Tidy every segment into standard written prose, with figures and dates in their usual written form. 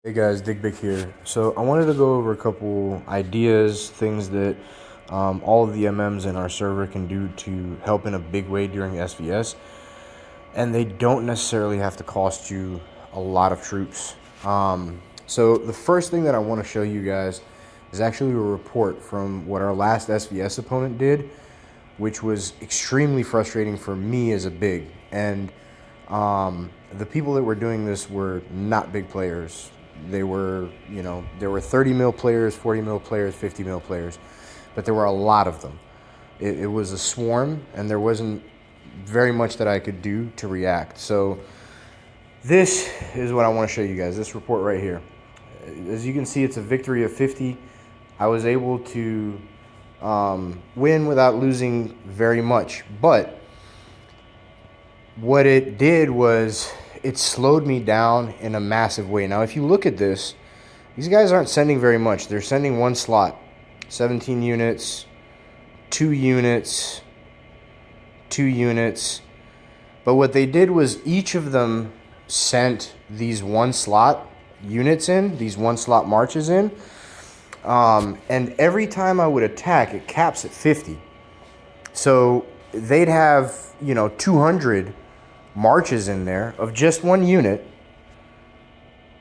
Hey guys, Dig Big here. So I wanted to go over a couple ideas, things that all of the MMs in our server can do to help in a big way during SVS, and they don't necessarily have to cost you a lot of troops. So the first thing that I want to show you guys is actually a report from what our last SVS opponent did, which was extremely frustrating for me as a big. And the people that were doing this were not big players. They were, there were 30 mil players, 40 mil players, 50 mil players, but there were a lot of them. It was a swarm, and there wasn't very much that I could do to react. So this is what I want to show you guys, this report right here. As you can see, it's a victory of 50. I was able to win without losing very much, but what it did was it slowed me down in a massive way. Now, if you look at this, these guys aren't sending very much. They're sending one slot, 17 units, 2 units, 2 units. But what they did was each of them sent these one slot units in, these one slot marches in. And every time I would attack, it caps at 50. So they'd have, 200 marches in there of just one unit.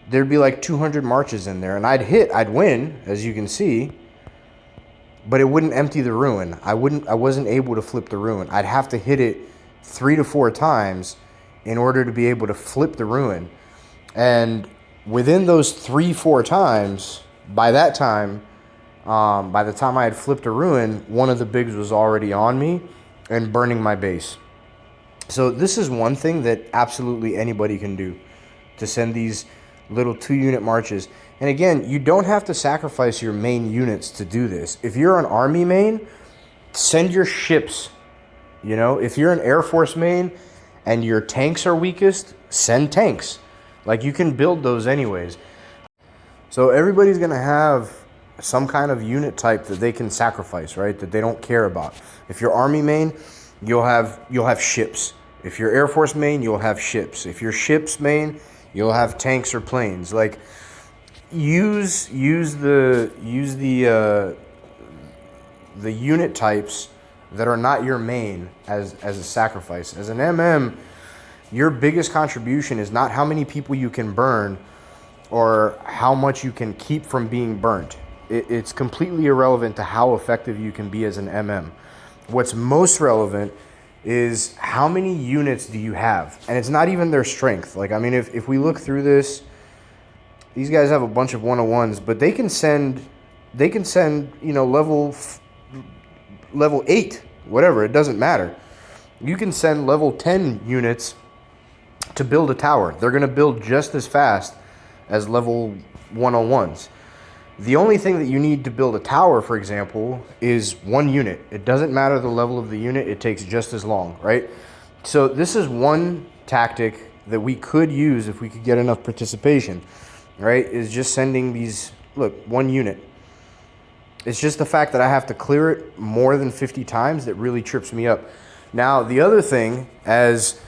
There'd be like 200 marches in there, and I'd win, as you can see, but it wouldn't empty the ruin. I wasn't able to flip the ruin. I'd have to hit it 3 to 4 times in order to be able to flip the ruin. And within those 3-4 times, by that time, by the time I had flipped a ruin, one of the bigs was already on me and burning my base. So this is one thing that absolutely anybody can do, to send these little 2-unit marches. And again, you don't have to sacrifice your main units to do this. If you're an army main, send your ships. If you're an Air Force main and your tanks are weakest, send tanks. Like, you can build those anyways. So everybody's going to have some kind of unit type that they can sacrifice, right? That they don't care about. If you're army main, you'll have ships. If you're Air Force main, you'll have ships. If you're ships main, you'll have tanks or planes. Like, use the unit types that are not your main as a sacrifice. As an MM, your biggest contribution is not how many people you can burn or how much you can keep from being burnt. It's completely irrelevant to how effective you can be as an MM. What's most relevant is how many units do you have? And it's not even their strength. Like, I mean, if we look through this, these guys have a bunch of 101s, but they can send, level 8, whatever, it doesn't matter. You can send level 10 units to build a tower. They're going to build just as fast as level 101s. The only thing that you need to build a tower, for example, is 1 unit. It doesn't matter the level of the unit. It takes just as long, right? So this is one tactic that we could use if we could get enough participation, right? Is just sending these, look, 1 unit. It's just the fact that I have to clear it more than 50 times that really trips me up. Now, the other thing, as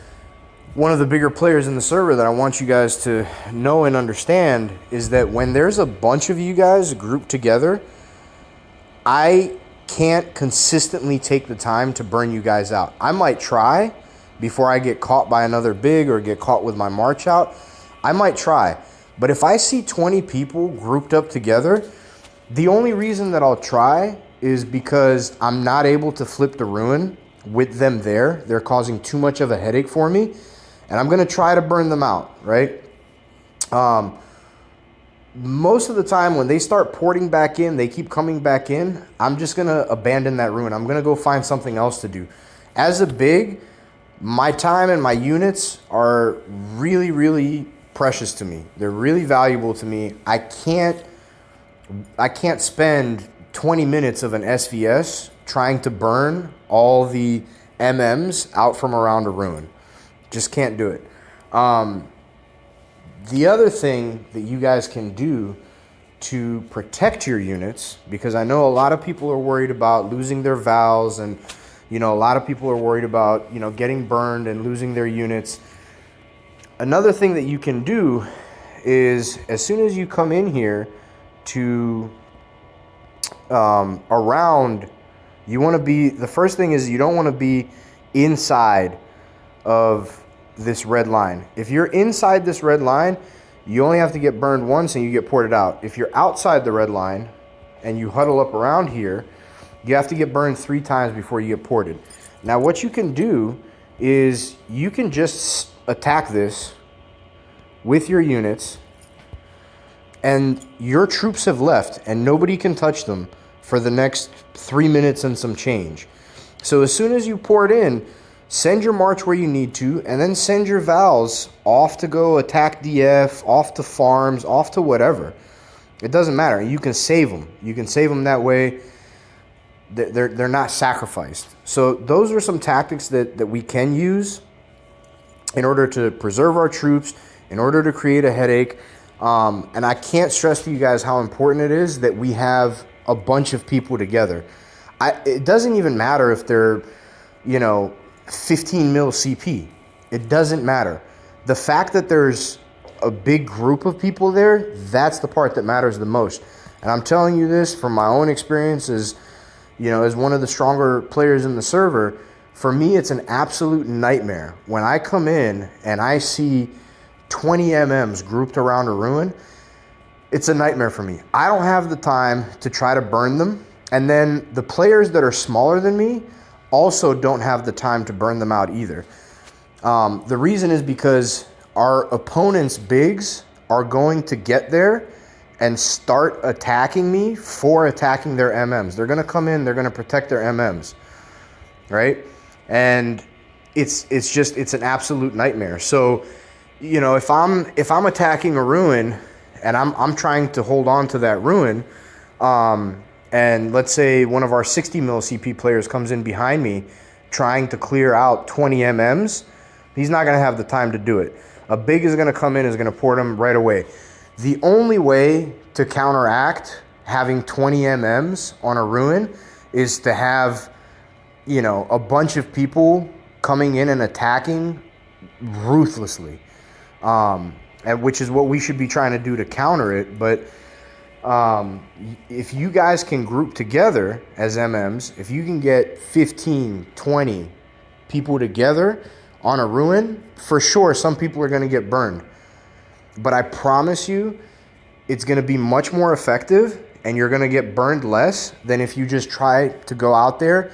one of the bigger players in the server, that I want you guys to know and understand is that when there's a bunch of you guys grouped together, I can't consistently take the time to burn you guys out. I might try before I get caught by another big or get caught with my march out. I might try. But if I see 20 people grouped up together, the only reason that I'll try is because I'm not able to flip the ruin with them there. They're causing too much of a headache for me. And I'm going to try to burn them out, right? Most of the time when they start porting back in, they keep coming back in, I'm just going to abandon that ruin. I'm going to go find something else to do. As a big, my time and my units are really, really precious to me. They're really valuable to me. I can't spend 20 minutes of an SVS trying to burn all the MMs out from around a ruin. Just can't do it. The other thing that you guys can do to protect your units, because I know a lot of people are worried about losing their vals, and a lot of people are worried about getting burned and losing their units. Another thing that you can do is as soon as you come in here to around, you want to be, the first thing is you don't want to be inside of this red line. If you're inside this red line, you only have to get burned once and you get ported out. If you're outside the red line and you huddle up around here, you have to get burned 3 times before you get ported. Now what you can do is you can just attack this with your units, and your troops have left and nobody can touch them for the next 3 minutes and some change. So as soon as you pour it in, send your march where you need to, and then send your Vals off to go attack DF, off to farms, off to whatever. It doesn't matter. You can save them. You can save them that way. They're not sacrificed. So those are some tactics that we can use in order to preserve our troops, in order to create a headache. And I can't stress to you guys how important it is that we have a bunch of people together. It doesn't even matter if they're, 15 mil CP. It doesn't matter. The fact that there's a big group of people there, that's the part that matters the most. And I'm telling you this from my own experience as one of the stronger players in the server. For me, it's an absolute nightmare when I come in and I see 20 MMs grouped around a ruin. It's a nightmare for me. I don't have the time to try to burn them. And then the players that are smaller than me also don't have the time to burn them out either. The reason is because our opponent's bigs are going to get there and start attacking me for attacking their MMs. They're going to come in, they're going to protect their MMs, right? And it's an absolute nightmare. So, if I'm attacking a ruin and I'm trying to hold on to that ruin, and let's say one of our 60 mil CP players comes in behind me trying to clear out 20 MMs, he's not going to have the time to do it. A big is going to come in, is going to port him right away. The only way to counteract having 20 MMs on a ruin is to have, a bunch of people coming in and attacking ruthlessly, and which is what we should be trying to do to counter it. But if you guys can group together as MMs, if you can get 15, 20 people together on a ruin, for sure some people are going to get burned. But I promise you, it's going to be much more effective and you're going to get burned less than if you just try to go out there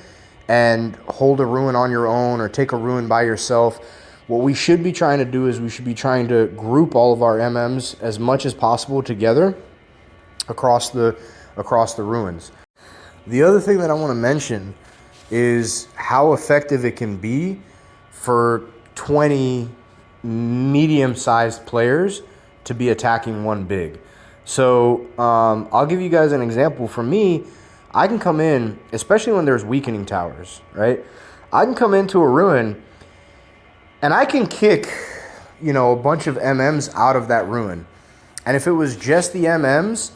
and hold a ruin on your own or take a ruin by yourself. What we should be trying to do is we should be trying to group all of our MMs as much as possible together across the ruins. The other thing that I want to mention is how effective it can be for 20 medium-sized players to be attacking one big. So I'll give you guys an example. For me, I can come in, especially when there's weakening towers, right? I can come into a ruin and I can kick, a bunch of MMs out of that ruin. And if it was just the MMs,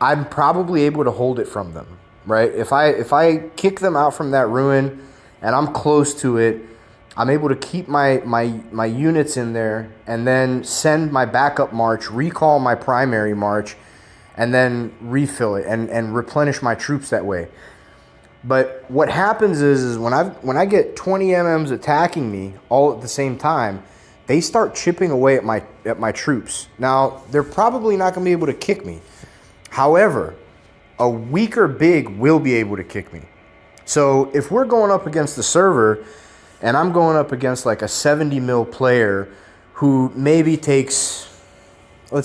I'm probably able to hold it from them, right? If I kick them out from that ruin and I'm close to it, I'm able to keep my units in there and then send my backup march, recall my primary march, and then refill it and replenish my troops that way. But what happens is when I get 20 MMs attacking me all at the same time, they start chipping away at my troops. Now, they're probably not going to be able to kick me. However, a weaker big will be able to kick me. So if we're going up against the server and I'm going up against like a 70 mil player who maybe takes me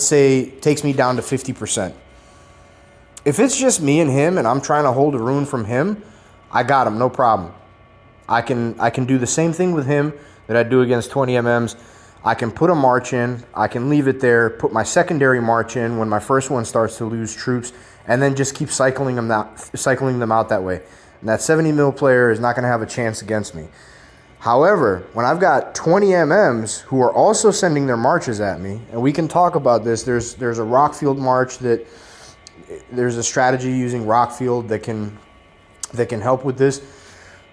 down to 50%. If it's just me and him and I'm trying to hold a ruin from him, I got him, no problem. I can do the same thing with him that I do against 20 MMs. I can put a march in, I can leave it there, put my secondary march in when my first one starts to lose troops, and then just keep cycling them out that way. And that 70 mil player is not going to have a chance against me. However, when I've got 20 MMs who are also sending their marches at me, and we can talk about this, there's a Rockfield march there's a strategy using Rockfield that can help with this.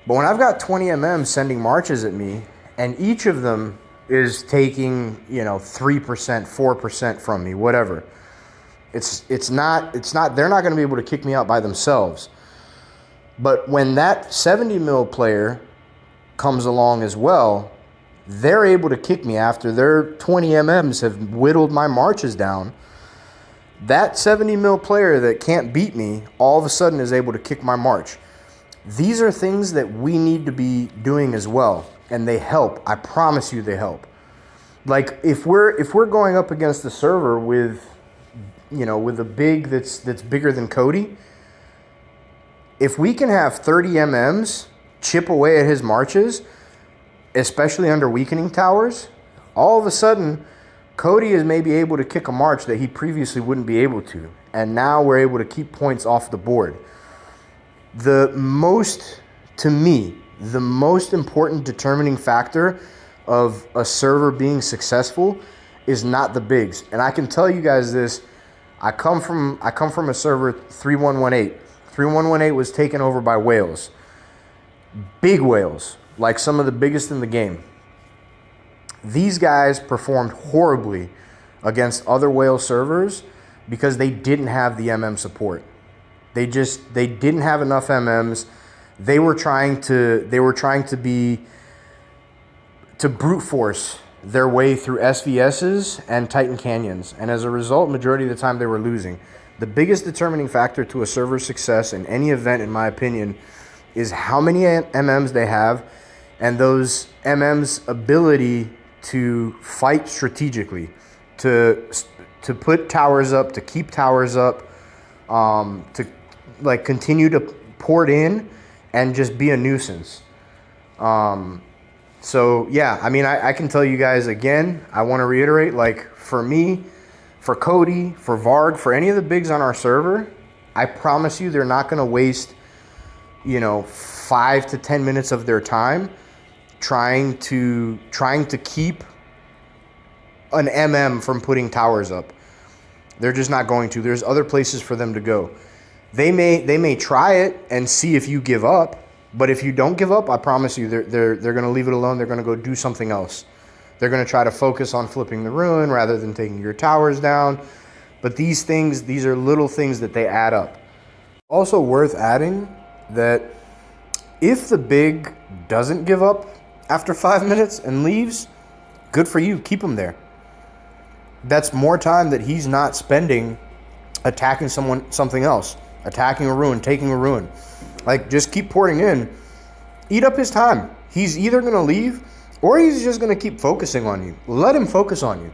But when I've got 20 MMs sending marches at me, and each of them is taking, 3%, 4% from me, whatever. It's not they're not going to be able to kick me out by themselves. But when that 70 mil player comes along as well, they're able to kick me after their 20 MMs have whittled my marches down. That 70 mil player that can't beat me all of a sudden is able to kick my march. These are things that we need to be doing as well, and they help. I promise you they help. Like if we're going up against the server with a big that's bigger than Cody, if we can have 30 MMs chip away at his marches, especially under weakening towers, all of a sudden Cody is maybe able to kick a march that he previously wouldn't be able to. And now we're able to keep points off the board. To me, the most important determining factor of a server being successful is not the bigs. And I can tell you guys this, I come from a server 3118. 3118 was taken over by whales. Big whales, like some of the biggest in the game. These guys performed horribly against other whale servers because they didn't have the MM support. They didn't have enough MMs. They were trying to brute force their way through SVSs and Titan Canyons. And as a result, majority of the time they were losing. The biggest determining factor to a server's success in any event, in my opinion, is how many MMs they have and those MMs' ability to fight strategically, to put towers up, to keep towers up, to continue to port in and just be a nuisance. So yeah, I mean, I can tell you guys again, I want to reiterate, like for me, for Cody, for Varg, for any of the bigs on our server, I promise you they're not going to waste, 5 to 10 minutes of their time trying to keep an MM from putting towers up. They're just not going to. There's other places for them to go. They may try it and see if you give up, but if you don't give up, I promise you they're going to leave it alone. They're going to go do something else. They're going to try to focus on flipping the ruin rather than taking your towers down. But these are little things that they add up. Also worth adding that if the big doesn't give up after 5 minutes and leaves, good for you. Keep him there. That's more time that he's not spending attacking something else, attacking a ruin, taking a ruin. Like, just keep porting in. Eat up his time. He's either going to leave or he's just going to keep focusing on you. Let him focus on you.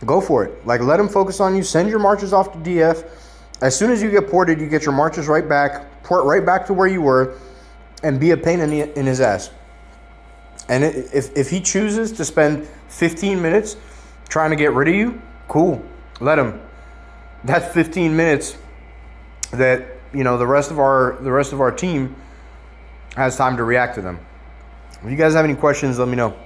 Go for it. Like, let him focus on you. Send your marches off to DF. As soon as you get ported, you get your marches right back, port right back to where you were, and be a pain in his ass. And if he chooses to spend 15 minutes trying to get rid of you, cool. Let him. That's 15 minutes that, the rest of our team has time to react to them. If you guys have any questions, let me know.